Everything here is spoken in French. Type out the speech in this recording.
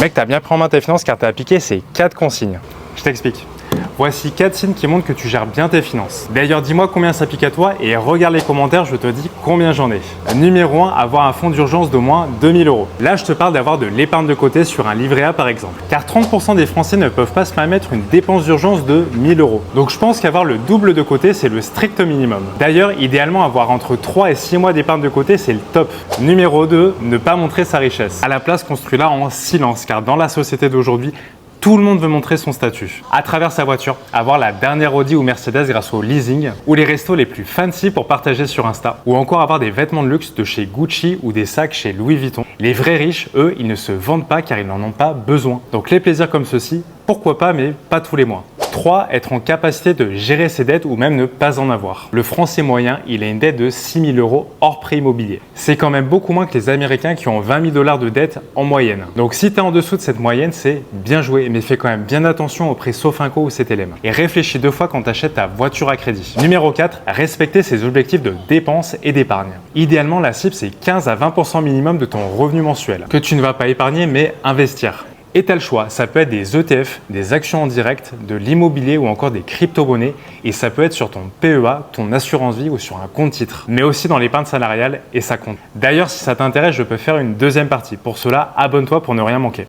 Mec, t'as bien pris en main tes finances car t'as appliqué ces 4 consignes. Je t'explique. Voici 4 signes qui montrent que tu gères bien tes finances. D'ailleurs, dis-moi combien ça pique à toi et regarde les commentaires, je te dis combien j'en ai. Numéro 1, avoir un fonds d'urgence d'au moins 2000 euros. Là, je te parle d'avoir de l'épargne de côté sur un livret A par exemple. Car 30% des Français ne peuvent pas se permettre une dépense d'urgence de 1000 euros. Donc je pense qu'avoir le double de côté, c'est le strict minimum. D'ailleurs, idéalement, avoir entre 3 et 6 mois d'épargne de côté, c'est le top. Numéro 2, ne pas montrer sa richesse. À la place, construis-la en silence, car dans la société d'aujourd'hui, tout le monde veut montrer son statut. À travers sa voiture, avoir la dernière Audi ou Mercedes grâce au leasing, ou les restos les plus fancy pour partager sur Insta, ou encore avoir des vêtements de luxe de chez Gucci ou des sacs chez Louis Vuitton. Les vrais riches, eux, ils ne se vendent pas car ils n'en ont pas besoin. Donc les plaisirs comme ceux-ci, pourquoi pas, mais pas tous les mois. 3. Être en capacité de gérer ses dettes ou même ne pas en avoir. Le Français moyen, il a une dette de 6 000 euros hors prêt immobilier. C'est quand même beaucoup moins que les Américains qui ont 20 000 $ de dette en moyenne. Donc si tu es en dessous de cette moyenne, c'est bien joué, mais fais quand même bien attention aux prêts Sofinco ou CTLM. Et réfléchis 2 fois quand tu achètes ta voiture à crédit. Numéro 4. Respecter ses objectifs de dépenses et d'épargne. Idéalement, la cible, c'est 15 à 20% minimum de ton revenu mensuel, que tu ne vas pas épargner, mais investir. Et tu as le choix, ça peut être des ETF, des actions en direct, de l'immobilier ou encore des crypto-monnaies et ça peut être sur ton PEA, ton assurance vie ou sur un compte titre, mais aussi dans l'épargne salariale et ça compte. D'ailleurs, si ça t'intéresse, je peux faire une deuxième partie. Pour cela, abonne-toi pour ne rien manquer.